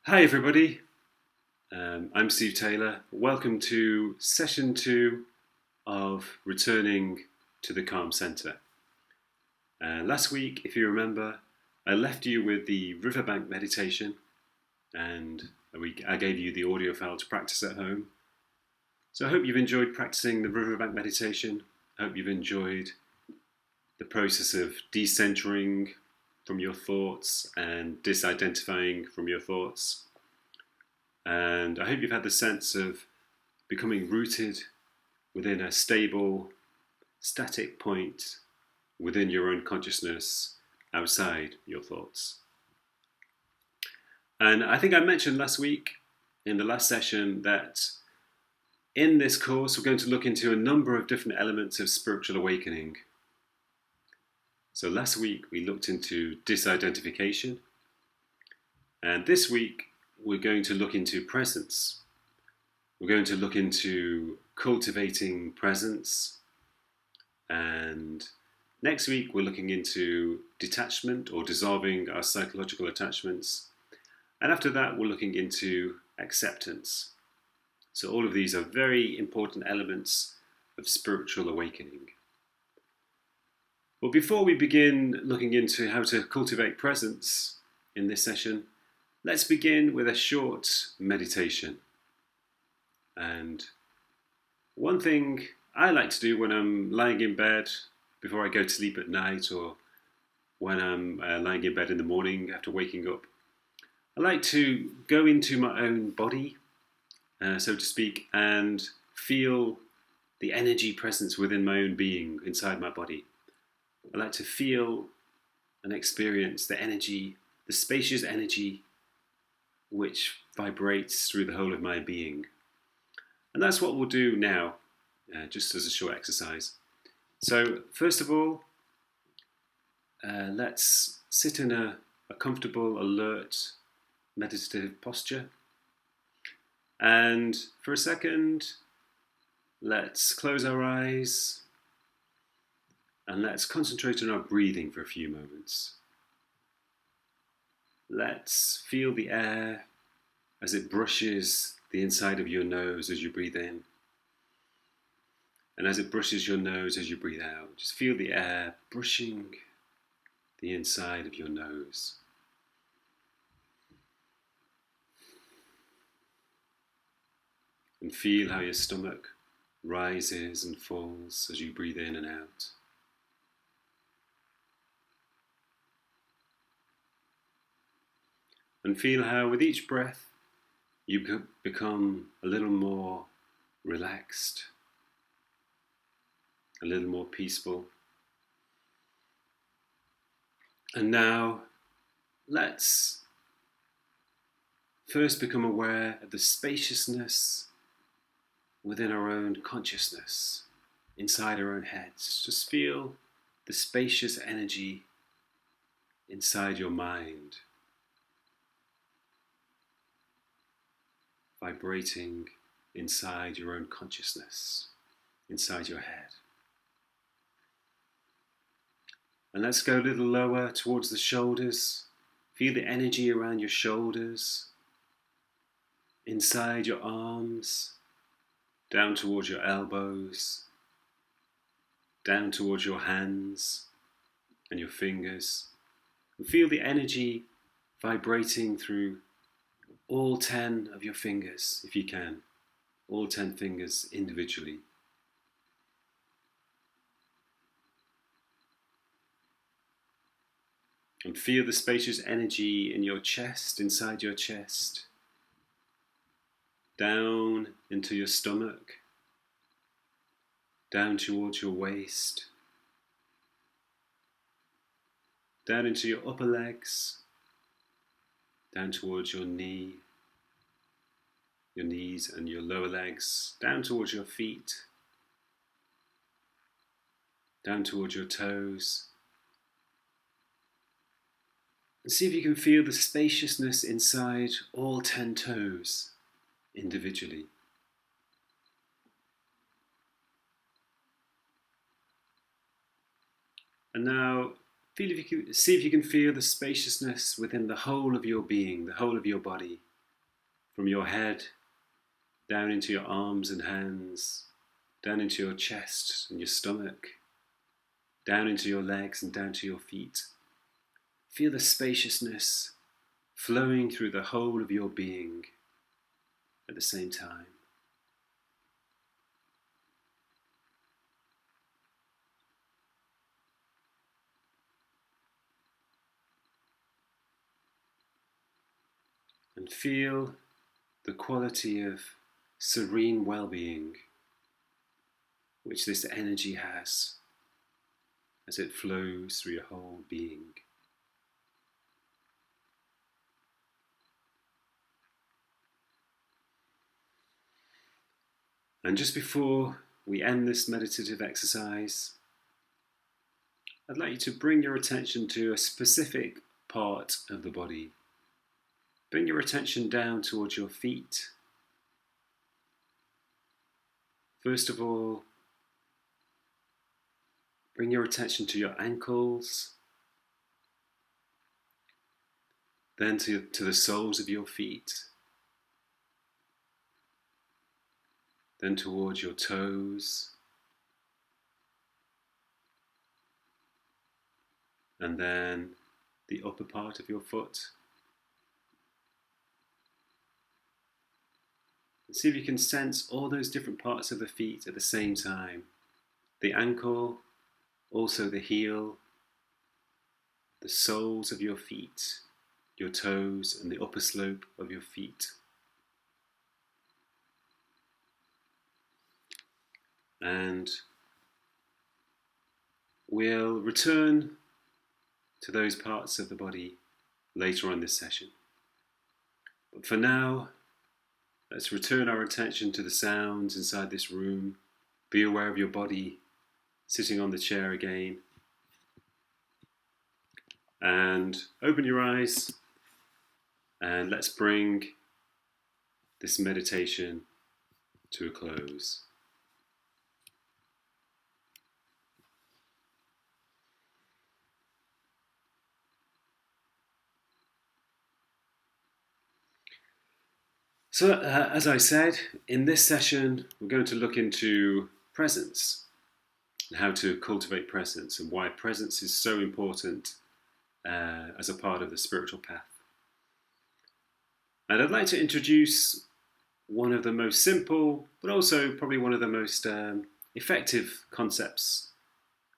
Hi everybody, I'm Steve Taylor. Welcome to session 2 of Returning to the Calm Centre. Last week, if you remember, I left you with the riverbank meditation and I gave you the audio file to practice at home. So I hope you've enjoyed practicing the riverbank meditation. I hope you've enjoyed the process of decentering from your thoughts and disidentifying from your thoughts. And I hope you've had the sense of becoming rooted within a stable, static point within your own consciousness outside your thoughts. And I think I mentioned last week in the last session that in this course we're going to look into a number of different elements of spiritual awakening. So last week we looked into disidentification, and this week we're going to look into presence. We're going to look into cultivating presence, and next week we're looking into detachment or dissolving our psychological attachments, and after that we're looking into acceptance. So all of these are very important elements of spiritual awakening. Well, before we begin looking into how to cultivate presence in this session, let's begin with a short meditation. And one thing I like to do when I'm lying in bed before I go to sleep at night, or when I'm lying in bed in the morning after waking up, I like to go into my own body, so to speak, and feel the energy presence within my own being inside my body. I like to feel and experience the energy, the spacious energy which vibrates through the whole of my being. And that's what we'll do now, just as a short exercise. So first of all, let's sit in a comfortable, alert, meditative posture. And for a second, let's close our eyes and let's concentrate on our breathing for a few moments. Let's feel the air as it brushes the inside of your nose as you breathe in. And as it brushes your nose as you breathe out, just feel the air brushing the inside of your nose. And feel how your stomach rises and falls as you breathe in and out. And feel how with each breath you become a little more relaxed, a little more peaceful. And now let's first become aware of the spaciousness within our own consciousness, inside our own heads. Just feel the spacious energy inside your mind, vibrating inside your own consciousness, inside your head. And let's go a little lower towards the shoulders. Feel the energy around your shoulders, inside your arms, down towards your elbows, down towards your hands and your fingers. And feel the energy vibrating through all 10 of your fingers, if you can, all 10 fingers individually. And feel the spacious energy in your chest, inside your chest, down into your stomach, down towards your waist, down into your upper legs, down towards your knees and your lower legs, down towards your feet, down towards your toes. And see if you can feel the spaciousness inside all 10 toes individually. And now see if you can feel the spaciousness within the whole of your being, the whole of your body, from your head down into your arms and hands, down into your chest and your stomach, down into your legs and down to your feet. Feel the spaciousness flowing through the whole of your being at the same time. And feel the quality of serene well-being which this energy has as it flows through your whole being. And just before we end this meditative exercise, I'd like you to bring your attention to a specific part of the body. Bring your attention down towards your feet. First of all, bring your attention to your ankles, then to the soles of your feet, then towards your toes, and then the upper part of your foot. And see if you can sense all those different parts of the feet at the same time. The ankle, also the heel, the soles of your feet, your toes, and the upper slope of your feet. And we'll return to those parts of the body later on this session. But for now, let's return our attention to the sounds inside this room. Be aware of your body sitting on the chair again. And open your eyes and let's bring this meditation to a close. So, as I said, in this session, we're going to look into presence and how to cultivate presence and why presence is so important as a part of the spiritual path. And I'd like to introduce one of the most simple, but also probably one of the most effective concepts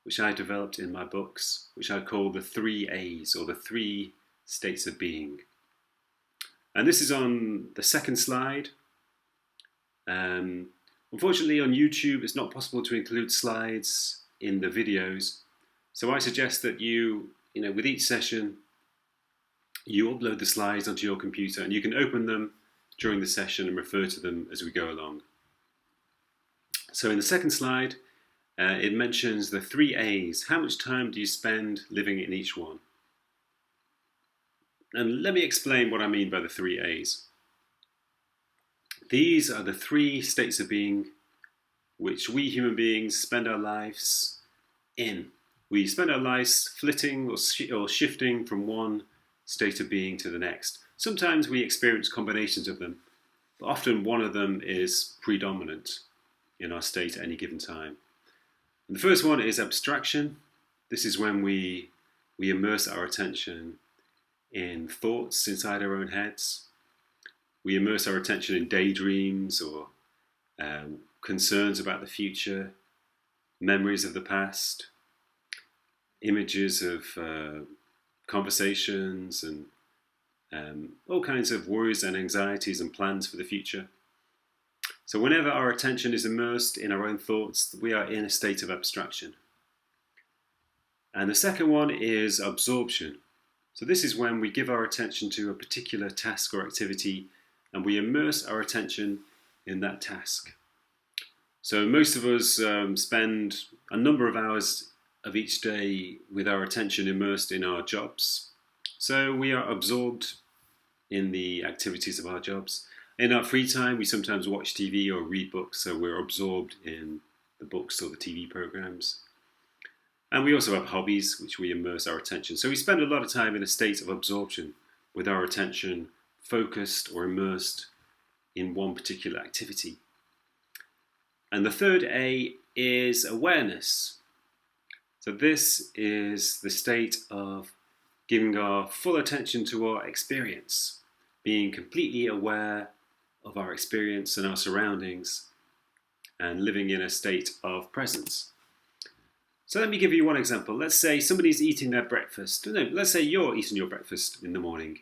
which I developed in my books, which I call the 3 A's, or the 3 states of being. And this is on the second slide. Unfortunately, on YouTube, it's not possible to include slides in the videos. So I suggest that you with each session, you upload the slides onto your computer and you can open them during the session and refer to them as we go along. So in the second slide, it mentions the 3 A's. How much time do you spend living in each one? And let me explain what I mean by the 3 A's. These are the 3 states of being which we human beings spend our lives in. We spend our lives flitting or shifting from one state of being to the next. Sometimes we experience combinations of them, but often one of them is predominant in our state at any given time. And the first one is abstraction. This is when we immerse our attention in thoughts inside our own heads. We immerse our attention in daydreams or concerns about the future, memories of the past, images of conversations and all kinds of worries and anxieties and plans for the future. So whenever our attention is immersed in our own thoughts, we are in a state of abstraction. And the second one is absorption. So this is when we give our attention to a particular task or activity and we immerse our attention in that task. So most of us spend a number of hours of each day with our attention immersed in our jobs. So we are absorbed in the activities of our jobs. In our free time, we sometimes watch TV or read books, so we're absorbed in the books or the TV programs. And we also have hobbies, which we immerse our attention. So we spend a lot of time in a state of absorption with our attention focused or immersed in one particular activity. And the third A is awareness. So this is the state of giving our full attention to our experience, being completely aware of our experience and our surroundings, and living in a state of presence. So let me give you one example. Let's say somebody's eating their breakfast. No, let's say you're eating your breakfast in the morning.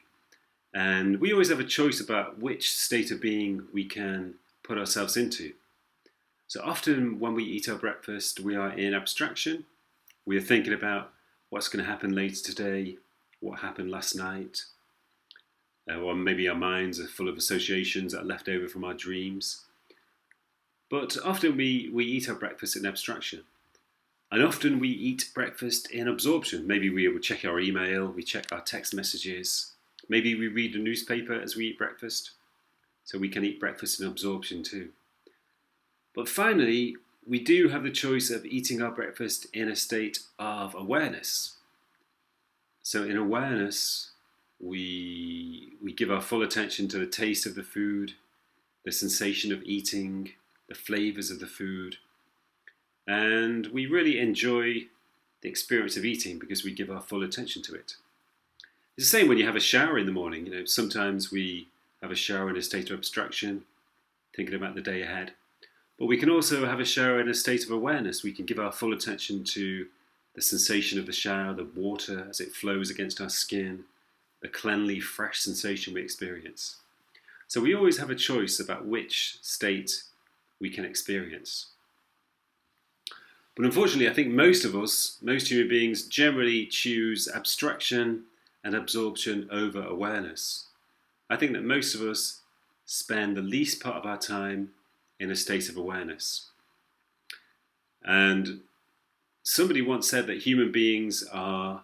And we always have a choice about which state of being we can put ourselves into. So often when we eat our breakfast, we are in abstraction. We are thinking about what's going to happen later today, what happened last night, or maybe our minds are full of associations that are left over from our dreams. But often we eat our breakfast in abstraction. And often we eat breakfast in absorption. Maybe we will check our email, we check our text messages. Maybe we read the newspaper as we eat breakfast. So we can eat breakfast in absorption too. But finally, we do have the choice of eating our breakfast in a state of awareness. So in awareness, we give our full attention to the taste of the food, the sensation of eating, the flavors of the food. And we really enjoy the experience of eating because we give our full attention to it. It's the same when you have a shower in the morning. Sometimes we have a shower in a state of abstraction, thinking about the day ahead. But we can also have a shower in a state of awareness. We can give our full attention to the sensation of the shower, the water as it flows against our skin, the cleanly, fresh sensation we experience. So we always have a choice about which state we can experience. But unfortunately, I think most human beings generally choose abstraction and absorption over awareness. I think that most of us spend the least part of our time in a state of awareness. And somebody once said that human beings are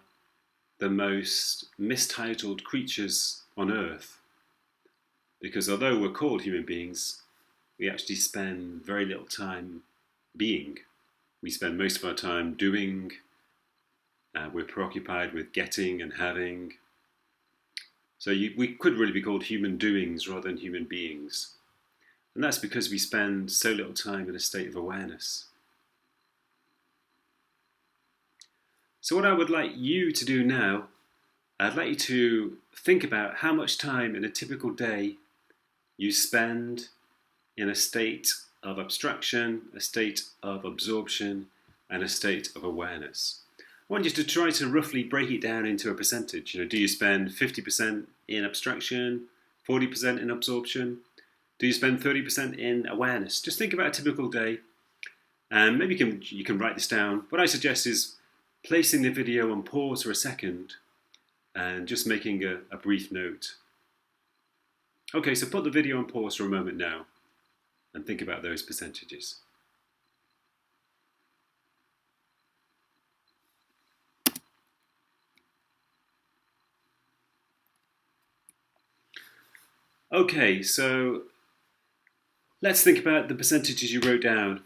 the most mistitled creatures on earth. Because although we're called human beings, we actually spend very little time being. We spend most of our time doing. We're preoccupied with getting and having. So we could really be called human doings rather than human beings. And that's because we spend so little time in a state of awareness. So what I would like you to do now, I'd like you to think about how much time in a typical day you spend in a state of abstraction, a state of absorption, and a state of awareness. I want you to try to roughly break it down into a percentage. Do you spend 50% in abstraction, 40% in absorption? Do you spend 30% in awareness? Just think about a typical day, and maybe you can write this down. What I suggest is placing the video on pause for a second and just making a brief note. Okay, so put the video on pause for a moment now and think about those percentages. Okay, so let's think about the percentages you wrote down.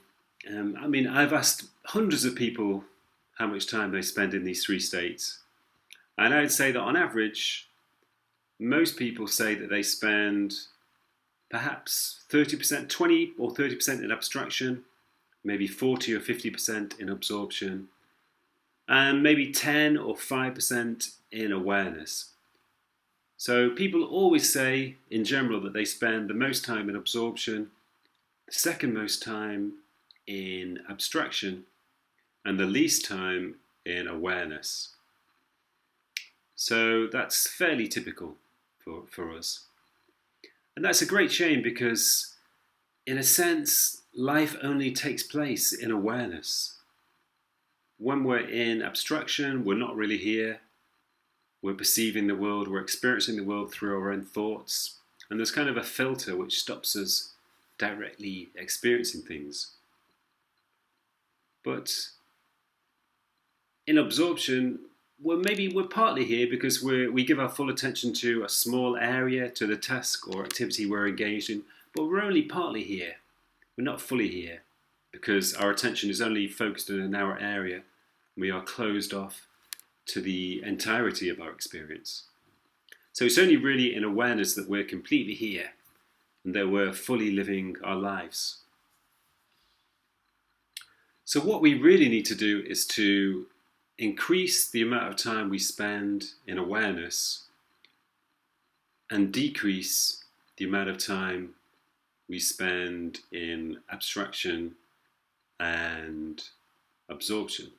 I've asked hundreds of people how much time they spend in these three states. And I'd say that on average, most people say that they spend perhaps 30%, 20 or 30% in abstraction, maybe 40 or 50% in absorption, and maybe 10 or 5% in awareness. So people always say, in general, that they spend the most time in absorption, the second most time in abstraction, and the least time in awareness. So that's fairly typical for us. And that's a great shame because, in a sense, life only takes place in awareness. When we're in abstraction, we're not really here. We're perceiving the world, we're experiencing the world through our own thoughts. And there's kind of a filter which stops us directly experiencing things. But in absorption, we're partly here because we give our full attention to a small area, to the task or activity we're engaged in, but we're only partly here. We're not fully here because our attention is only focused in a narrow area. We are closed off to the entirety of our experience. So it's only really in awareness that we're completely here and that we're fully living our lives. So what we really need to do is to increase the amount of time we spend in awareness and decrease the amount of time we spend in abstraction and absorption.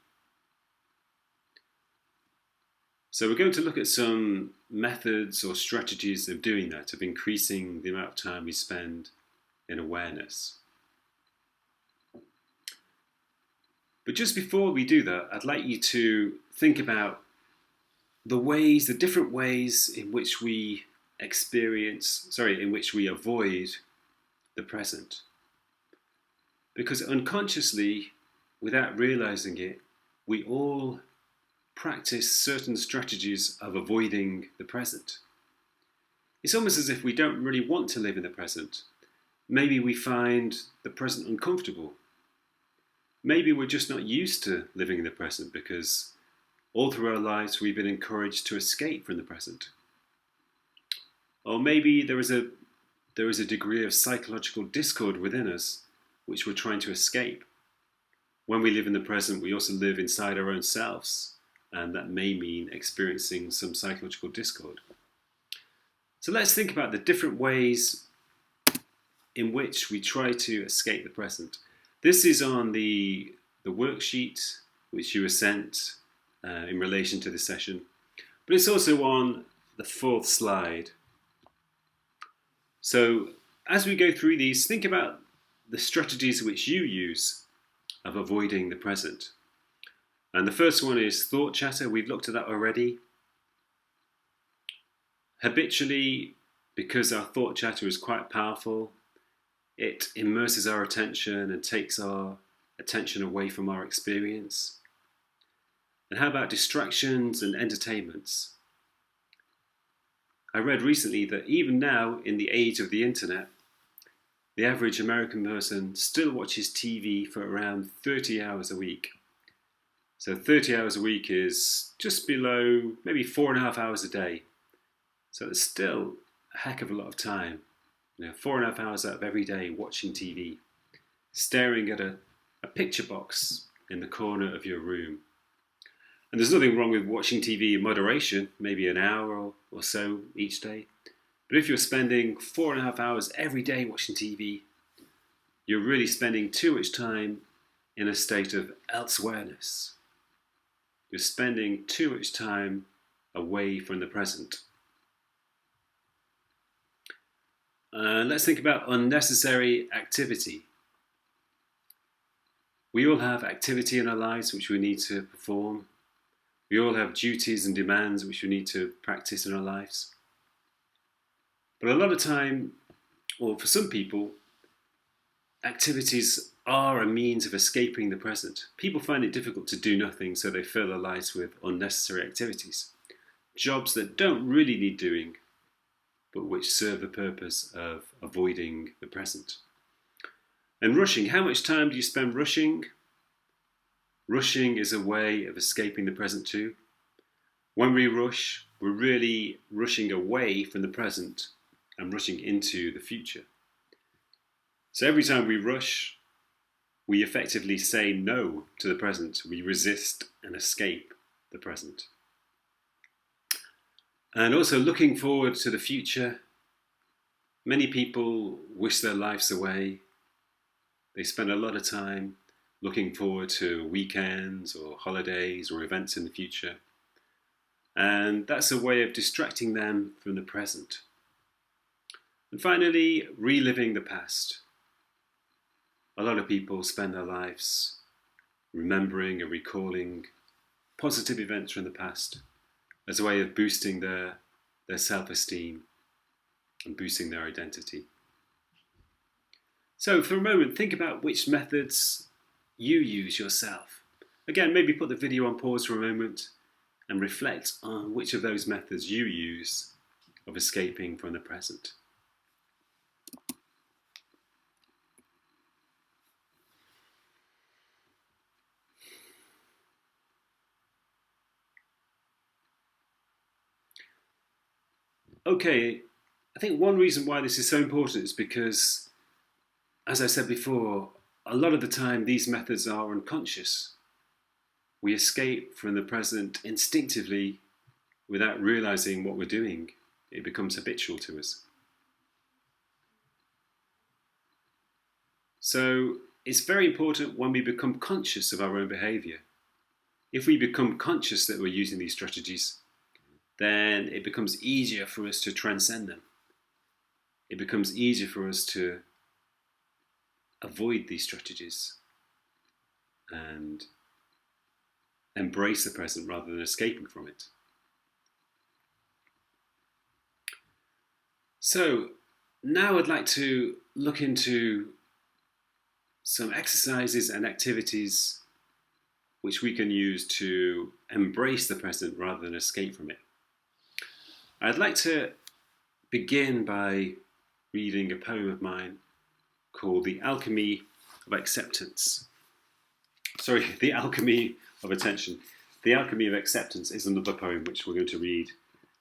So we're going to look at some methods or strategies of doing that, of increasing the amount of time we spend in awareness. But just before we do that, I'd like you to think about the different ways in which we in which we avoid the present. Because unconsciously, without realizing it, we all practice certain strategies of avoiding the present. It's almost as if we don't really want to live in the present. Maybe we find the present uncomfortable. Maybe we're just not used to living in the present because all through our lives we've been encouraged to escape from the present. Or maybe there is a degree of psychological discord within us which we're trying to escape. When we live in the present, we also live inside our own selves, and that may mean experiencing some psychological discord. So let's think about the different ways in which we try to escape the present. This is on the worksheet which you were sent in relation to this session, but it's also on the fourth slide. So as we go through these, think about the strategies which you use of avoiding the present. And the first one is thought chatter. We've looked at that already. Habitually, because our thought chatter is quite powerful, it immerses our attention and takes our attention away from our experience. And how about distractions and entertainments? I read recently that even now, in the age of the internet, the average American person still watches TV for around 30 hours a week. So 30 hours a week is just below maybe 4.5 hours a day. So it's still a heck of a lot of time. 4.5 hours out of every day watching TV, staring at a picture box in the corner of your room. And there's nothing wrong with watching TV in moderation, maybe an hour or so each day. But if you're spending 4.5 hours every day watching TV, you're really spending too much time in a state of elsewareness. You're spending too much time away from the present. Let's think about unnecessary activity. We all have activity in our lives which we need to perform. We all have duties and demands which we need to practice in our lives. But a lot of time, or for some people, activities are a means of escaping the present. People find it difficult to do nothing, so they fill their lives with unnecessary activities. Jobs that don't really need doing, but which serve the purpose of avoiding the present. And rushing. How much time do you spend rushing? Rushing is a way of escaping the present too. When we rush, we're really rushing away from the present and rushing into the future. So every time we rush, we effectively say no to the present. We resist and escape the present. And also looking forward to the future. Many people wish their lives away. They spend a lot of time looking forward to weekends or holidays or events in the future. And that's a way of distracting them from the present. And finally, reliving the past. A lot of people spend their lives remembering and recalling positive events from the past as a way of boosting their self-esteem and boosting their identity. So for a moment, think about which methods you use yourself. Again, maybe put the video on pause for a moment and reflect on which of those methods you use of escaping from the present. Okay, I think one reason why this is so important is because, as I said before, a lot of the time these methods are unconscious. We escape from the present instinctively without realizing what we're doing. It becomes habitual to us. So it's very important when we become conscious of our own behavior. If we become conscious that we're using these strategies, then it becomes easier for us to transcend them. It becomes easier for us to avoid these strategies and embrace the present rather than escaping from it. So now I'd like to look into some exercises and activities which we can use to embrace the present rather than escape from it. I'd like to begin by reading a poem of mine called The Alchemy of Acceptance. Sorry, The Alchemy of Attention. The Alchemy of Acceptance is another poem which we're going to read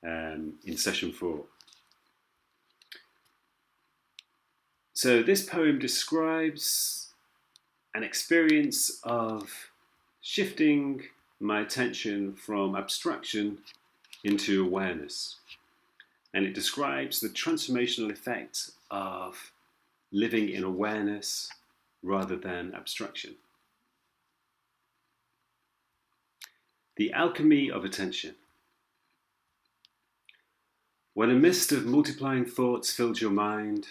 in session 4. So this poem describes an experience of shifting my attention from abstraction into awareness. And it describes the transformational effect of living in awareness rather than abstraction. The Alchemy of Attention. When a mist of multiplying thoughts filled your mind,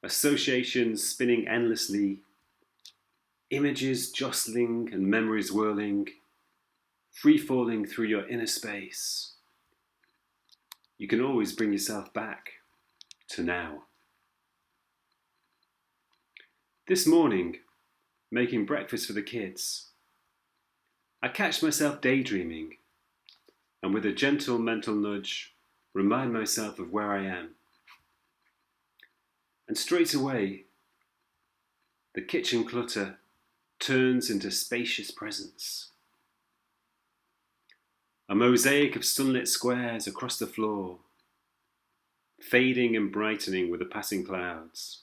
associations spinning endlessly, images jostling and memories whirling, free-falling through your inner space, you can always bring yourself back to now. This morning, making breakfast for the kids, I catch myself daydreaming, and with a gentle mental nudge, remind myself of where I am. And straight away, the kitchen clutter turns into spacious presence. A mosaic of sunlit squares across the floor, fading and brightening with the passing clouds.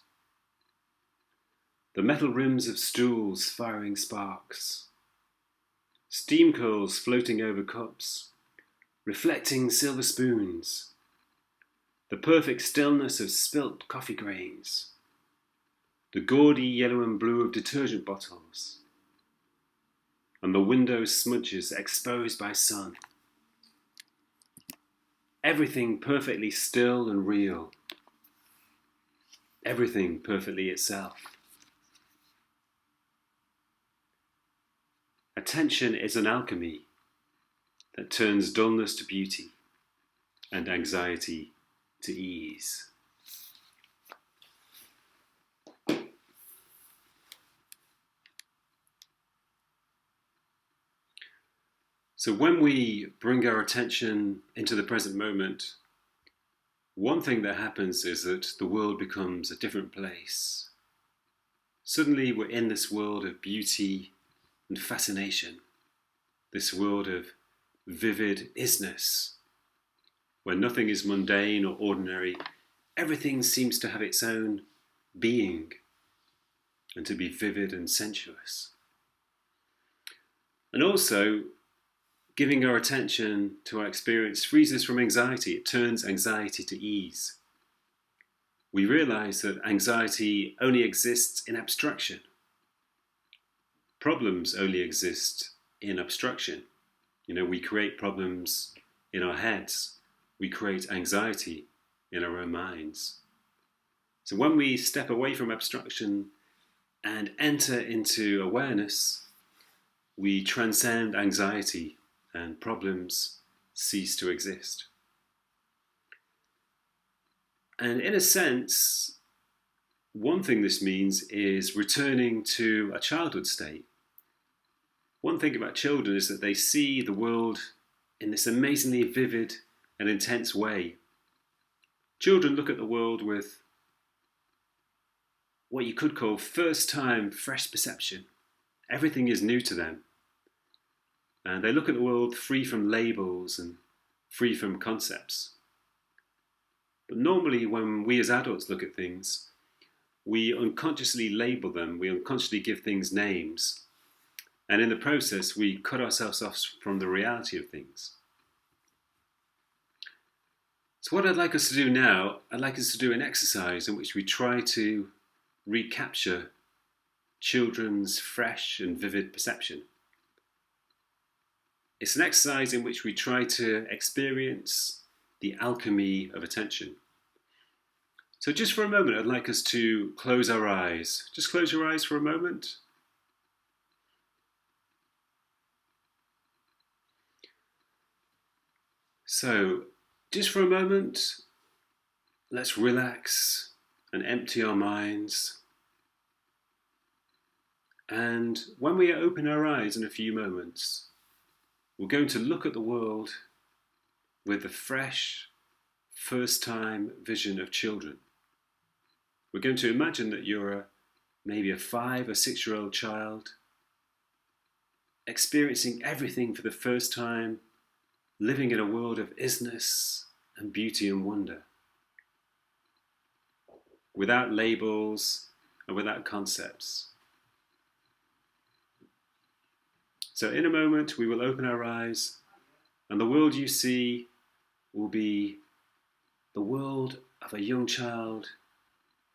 The metal rims of stools firing sparks. Steam curls floating over cups, reflecting silver spoons. The perfect stillness of spilt coffee grains. The gaudy yellow and blue of detergent bottles. And the window smudges exposed by sun. Everything perfectly still and real. Everything perfectly itself. Attention is an alchemy that turns dullness to beauty and anxiety to ease. So when we bring our attention into the present moment, one thing that happens is that the world becomes a different place. Suddenly we're in this world of beauty and fascination, this world of vivid isness, where nothing is mundane or ordinary. Everything seems to have its own being and to be vivid and sensuous. And also, giving our attention to our experience frees us from anxiety. It turns anxiety to ease. We realize that anxiety only exists in abstraction. Problems only exist in abstraction. We create problems in our heads. We create anxiety in our own minds. So when we step away from abstraction and enter into awareness, we transcend anxiety and problems cease to exist. And in a sense, one thing this means is returning to a childhood state. One thing about children is that they see the world in this amazingly vivid and intense way. Children look at the world with what you could call first-time fresh perception. Everything is new to them. And they look at the world free from labels and free from concepts. But normally when we as adults look at things, we unconsciously label them, we unconsciously give things names, and in the process we cut ourselves off from the reality of things. So what I'd like us to do now, I'd like us to do an exercise in which we try to recapture children's fresh and vivid perception. It's an exercise in which we try to experience the alchemy of attention. So just for a moment, I'd like us to close our eyes. Just close your eyes for a moment. So just for a moment, let's relax and empty our minds. And when we open our eyes in a few moments, we're going to look at the world with the fresh, first-time vision of children. We're going to imagine that you're maybe a 5 or 6-year-old child, experiencing everything for the first time, living in a world of isness and beauty and wonder, without labels and without concepts. So in a moment we will open our eyes, and the world you see will be the world of a young child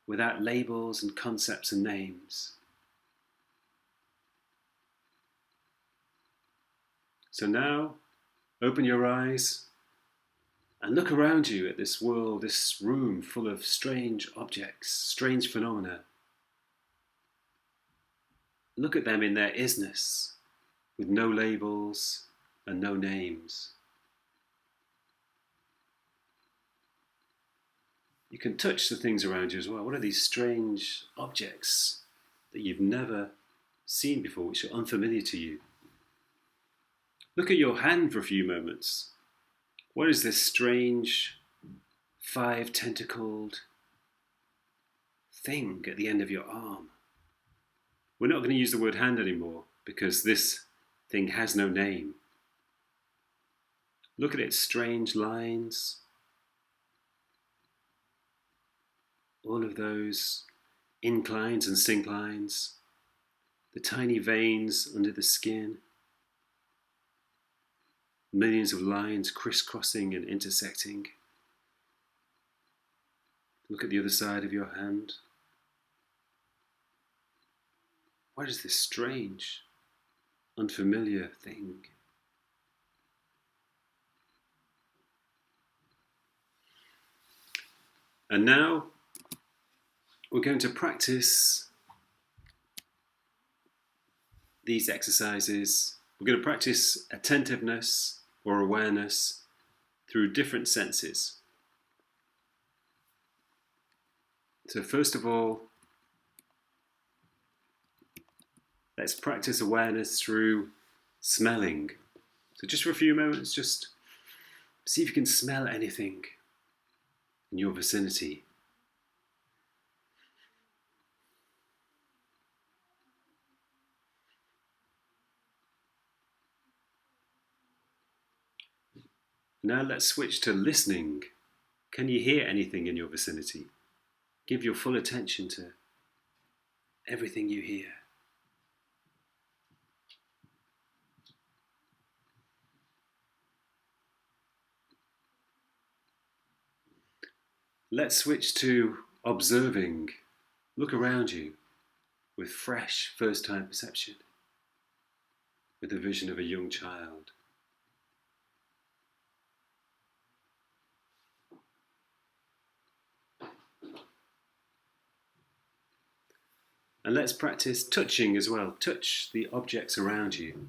without labels and concepts and names. So now open your eyes and look around you at this world, this room full of strange objects, strange phenomena. Look at them in their isness, with no labels and no names. You can touch the things around you as well. What are these strange objects that you've never seen before, which are unfamiliar to you? Look at your hand for a few moments. What is this strange 5-tentacled thing at the end of your arm? We're not going to use the word hand anymore because this thing has no name. Look at its strange lines. All of those inclines and synclines, the tiny veins under the skin, millions of lines crisscrossing and intersecting. Look at the other side of your hand. What is this strange, unfamiliar thing? And now we're going to practice these exercises. We're going to practice attentiveness or awareness through different senses. So first of all, let's practice awareness through smelling. So just for a few moments, just see if you can smell anything in your vicinity. Now let's switch to listening. Can you hear anything in your vicinity? Give your full attention to everything you hear. Let's switch to observing. Look around you with fresh first-time perception, with the vision of a young child. And let's practice touching as well. Touch the objects around you.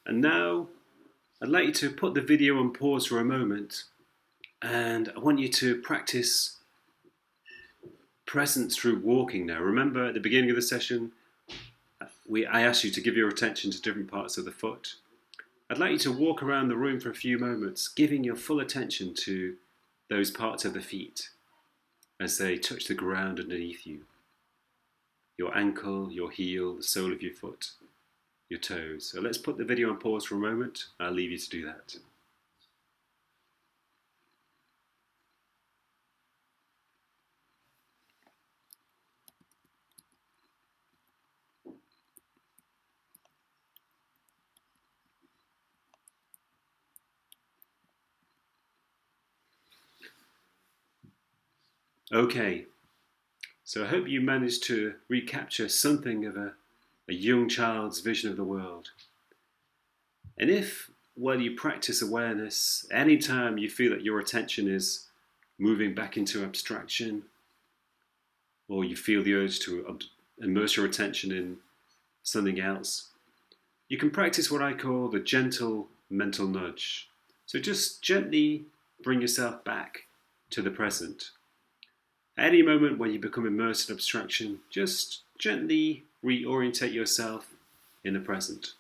And now I'd like you to put the video on pause for a moment, and I want you to practice presence through walking now. Remember at the beginning of the session, I asked you to give your attention to different parts of the foot. I'd like you to walk around the room for a few moments, giving your full attention to those parts of the feet as they touch the ground underneath you. Your ankle, your heel, the sole of your foot, your toes. So let's put the video on pause for a moment. I'll leave you to do that. Okay, so I hope you managed to recapture something of a young child's vision of the world. And if, while you practice awareness, anytime you feel that your attention is moving back into abstraction, or you feel the urge to immerse your attention in something else, you can practice what I call the gentle mental nudge. So just gently bring yourself back to the present. At any moment when you become immersed in abstraction, just gently reorientate yourself in the present.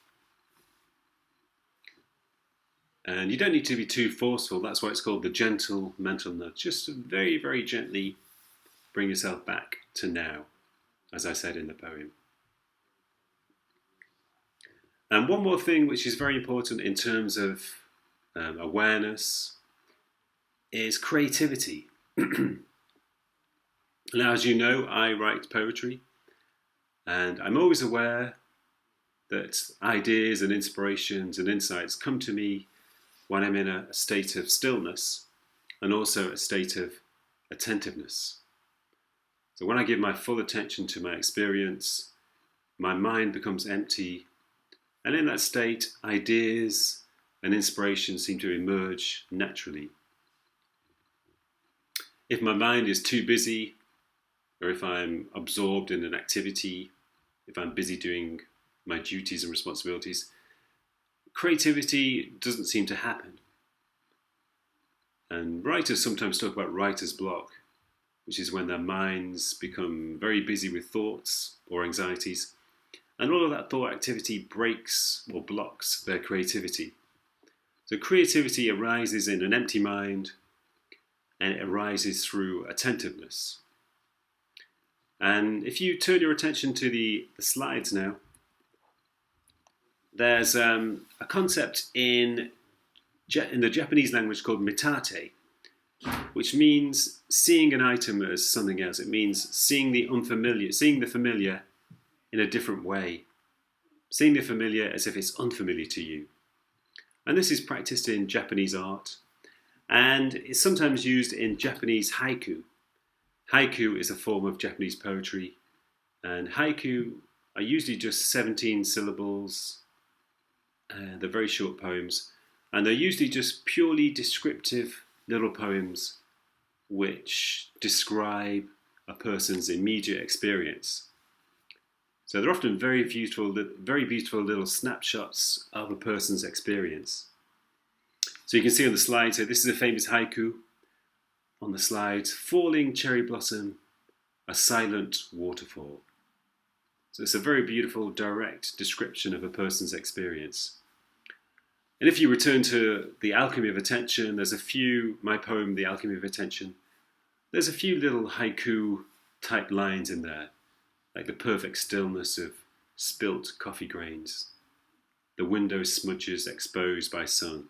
And you don't need to be too forceful, that's why it's called the gentle mental nudge. Just very, very gently bring yourself back to now, as I said in the poem. And one more thing which is very important in terms of awareness is creativity. Now, as you know, I write poetry, and I'm always aware that ideas and inspirations and insights come to me when I'm in a state of stillness and also a state of attentiveness. So when I give my full attention to my experience, my mind becomes empty, and in that state, ideas and inspiration seem to emerge naturally. If my mind is too busy, or if I'm absorbed in an activity, if I'm busy doing my duties and responsibilities, creativity doesn't seem to happen. And writers sometimes talk about writer's block, which is when their minds become very busy with thoughts or anxieties, and all of that thought activity breaks or blocks their creativity. So creativity arises in an empty mind, and it arises through attentiveness. And if you turn your attention to the slides now, there's a concept in the Japanese language called mitate, which means seeing an item as something else. It means seeing the unfamiliar, seeing the familiar in a different way, seeing the familiar as if it's unfamiliar to you. And this is practiced in Japanese art, and it's sometimes used in Japanese haiku. Haiku is a form of Japanese poetry, and haiku are usually just 17 syllables. They're very short poems, and they're usually just purely descriptive little poems which describe a person's immediate experience. So they're often very beautiful little snapshots of a person's experience. So you can see on the slide here, this is a famous haiku. On the slide, falling cherry blossom, a silent waterfall. So it's a very beautiful, direct description of a person's experience. And if you return to The Alchemy of Attention, my poem, The Alchemy of Attention, there's a few little haiku type lines in there, like the perfect stillness of spilt coffee grains, the window smudges exposed by sun.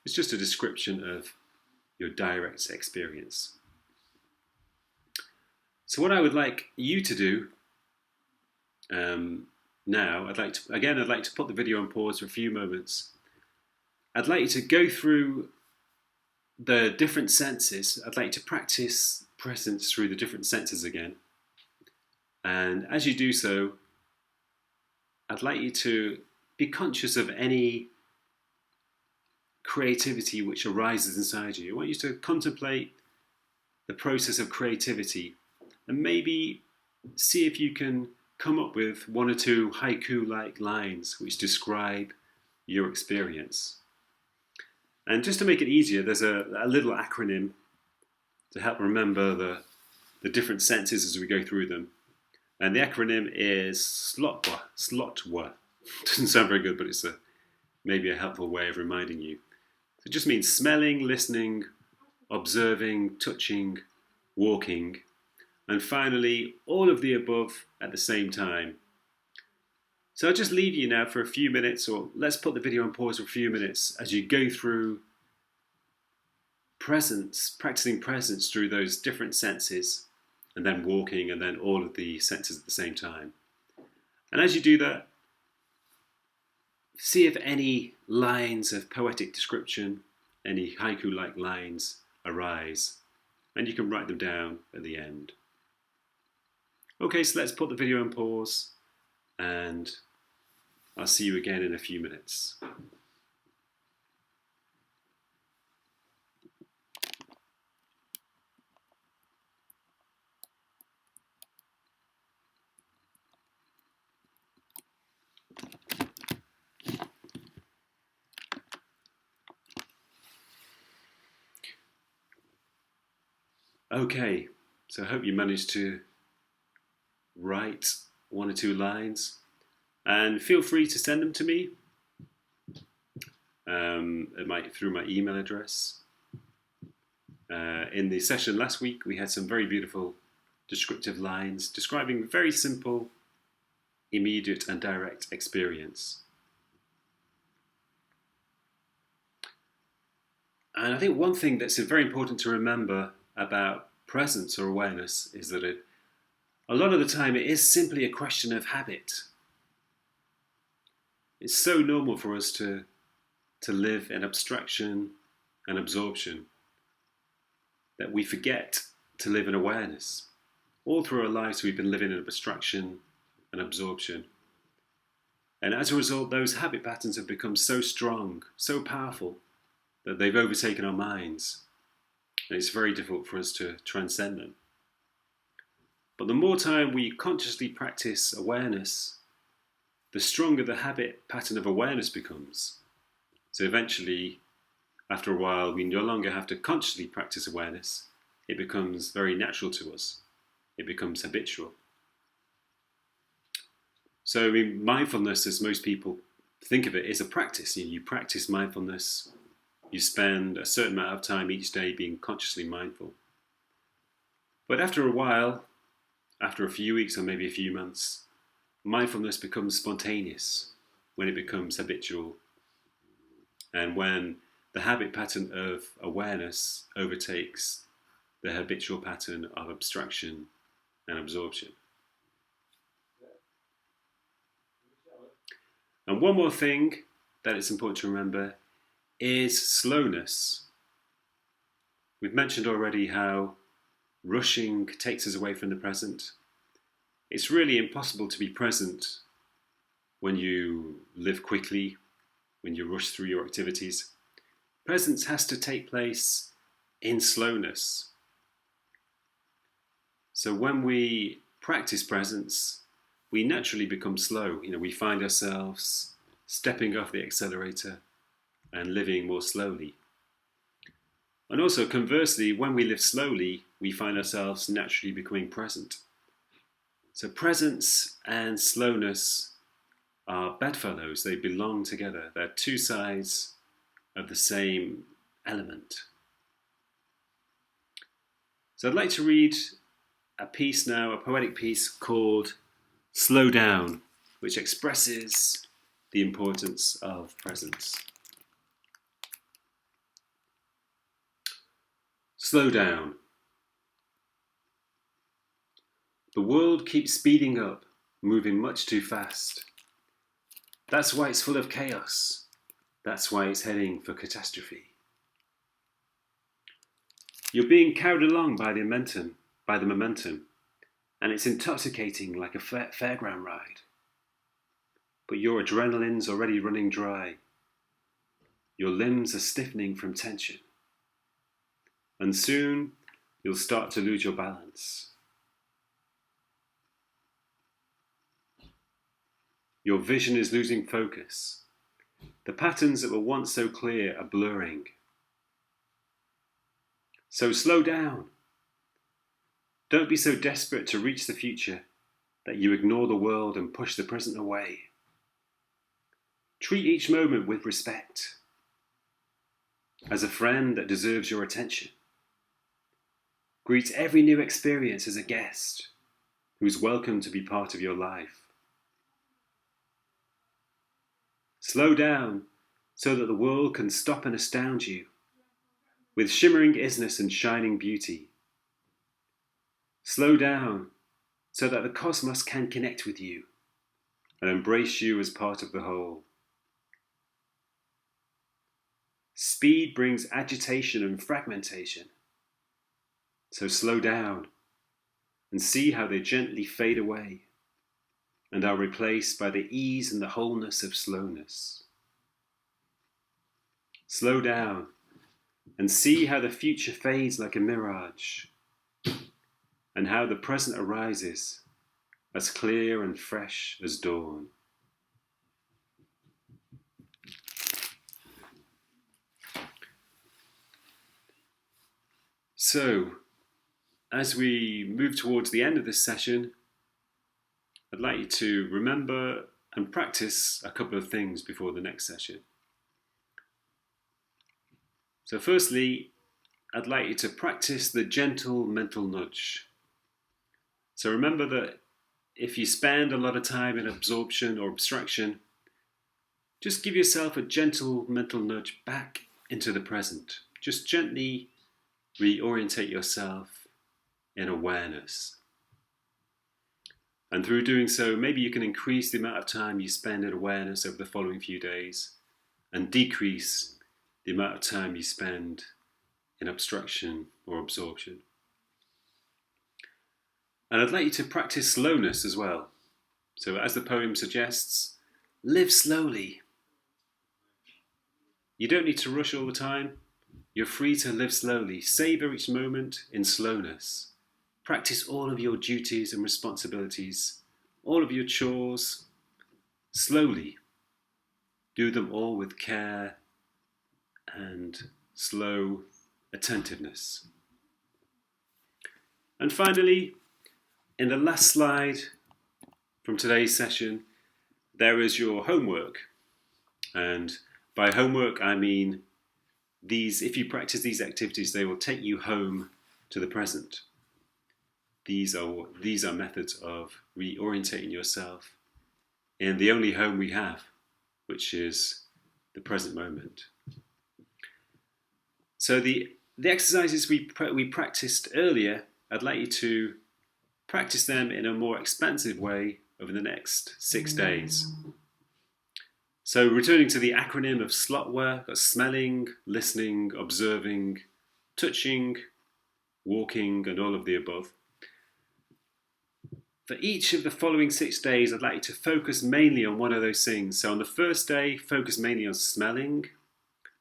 It's just a description of your direct experience. So what I would like you to do now, I'd like to put the video on pause for a few moments. I'd like you to go through the different senses. I'd like you to practice presence through the different senses again. And as you do so, I'd like you to be conscious of any creativity which arises inside you. I want you to contemplate the process of creativity and maybe see if you can come up with one or two haiku-like lines which describe your experience. And just to make it easier, there's a little acronym to help remember the different senses as we go through them. And the acronym is SLOTWA. SLOTWA. Doesn't sound very good, but it's maybe a helpful way of reminding you. It just means smelling, listening, observing, touching, walking, and finally, all of the above at the same time. So I'll just leave you now for a few minutes, or let's put the video on pause for a few minutes as you go through presence, practicing presence through those different senses, and then walking, and then all of the senses at the same time. And as you do that, see if any lines of poetic description, any haiku-like lines arise, and you can write them down at the end. Okay, so let's put the video on pause, and I'll see you again in a few minutes. Okay, so I hope you managed to write one or two lines, and feel free to send them to me through my email address. In the session last week, we had some very beautiful descriptive lines describing very simple, immediate and direct experience. And I think one thing that's very important to remember about presence or awareness is that a lot of the time it is simply a question of habit. It's so normal for us to live in abstraction and absorption that we forget to live in awareness. All through our lives we've been living in abstraction and absorption. And as a result, those habit patterns have become so strong, so powerful, that they've overtaken our minds. And it's very difficult for us to transcend them. But the more time we consciously practice awareness, the stronger the habit pattern of awareness becomes. So eventually, after a while, we no longer have to consciously practice awareness. It becomes very natural to us. It becomes habitual. So mindfulness, as most people think of it, is a practice. You practice mindfulness. You spend a certain amount of time each day being consciously mindful. But after a while, after a few weeks or maybe a few months, mindfulness becomes spontaneous when it becomes habitual, and when the habit pattern of awareness overtakes the habitual pattern of abstraction and absorption. And one more thing that it's important to remember is slowness. We've mentioned already how rushing takes us away from the present. It's really impossible to be present when you live quickly, when you rush through your activities. Presence has to take place in slowness. So when we practice presence, we naturally become slow. We find ourselves stepping off the accelerator and living more slowly. And also conversely, when we live slowly, we find ourselves naturally becoming present. So presence and slowness are bedfellows. They belong together. They're two sides of the same element. So I'd like to read a piece now, a poetic piece called Slow Down, which expresses the importance of presence. Slow down. The world keeps speeding up, moving much too fast. That's why it's full of chaos. That's why it's heading for catastrophe. You're being carried along by the momentum, and it's intoxicating like a fairground ride. But your adrenaline's already running dry. Your limbs are stiffening from tension. And soon, you'll start to lose your balance. Your vision is losing focus. The patterns that were once so clear are blurring. So slow down. Don't be so desperate to reach the future that you ignore the world and push the present away. Treat each moment with respect, as a friend that deserves your attention. Greet every new experience as a guest who's welcome to be part of your life. Slow down so that the world can stop and astound you with shimmering isness and shining beauty. Slow down so that the cosmos can connect with you and embrace you as part of the whole. Speed brings agitation and fragmentation. So slow down and see how they gently fade away and are replaced by the ease and the wholeness of slowness. Slow down and see how the future fades like a mirage and how the present arises as clear and fresh as dawn. So, as we move towards the end of this session, I'd like you to remember and practice a couple of things before the next session. So firstly, I'd like you to practice the gentle mental nudge. So remember that if you spend a lot of time in absorption or abstraction, just give yourself a gentle mental nudge back into the present. Just gently reorientate yourself in awareness. And through doing so, maybe you can increase the amount of time you spend in awareness over the following few days and decrease the amount of time you spend in abstraction or absorption. And I'd like you to practice slowness as well. So as the poem suggests, live slowly. You don't need to rush all the time. You're free to live slowly. Savor each moment in slowness. Practice all of your duties and responsibilities, all of your chores, slowly. Do them all with care and slow attentiveness. And finally, in the last slide from today's session, there is your homework. And by homework, I mean if you practice these activities, they will take you home to the present. These are methods of reorientating yourself in the only home we have, which is the present moment. So the exercises we practiced earlier, I'd like you to practice them in a more expansive way over the next 6 days. So returning to the acronym of SLOT work, got smelling, listening, observing, touching, walking, and all of the above. For each of the following 6 days, I'd like you to focus mainly on one of those things. So on the first day, focus mainly on smelling.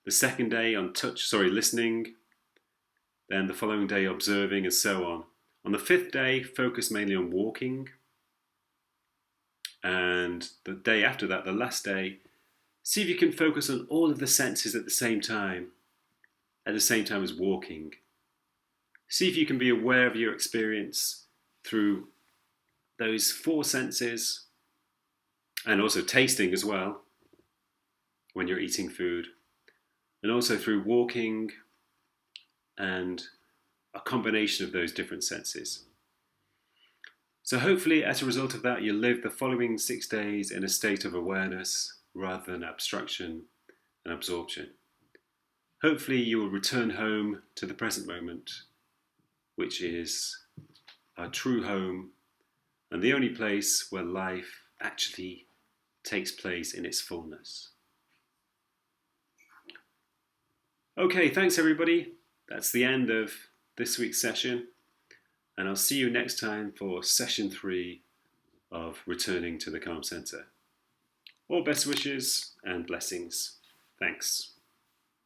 The second day on listening. Then the following day, observing, and so on. On the 5th day, focus mainly on walking. And the day after that, the last day, see if you can focus on all of the senses at the same time as walking. See if you can be aware of your experience through those 4 senses, and also tasting as well when you're eating food, and also through walking and a combination of those different senses. So hopefully as a result of that, you'll live the following 6 days in a state of awareness rather than abstraction and absorption. Hopefully you will return home to the present moment, which is our true home and the only place where life actually takes place in its fullness. Okay, thanks everybody. That's the end of this week's session, and I'll see you next time for session 3 of Returning to the Calm Center. All best wishes and blessings. Thanks.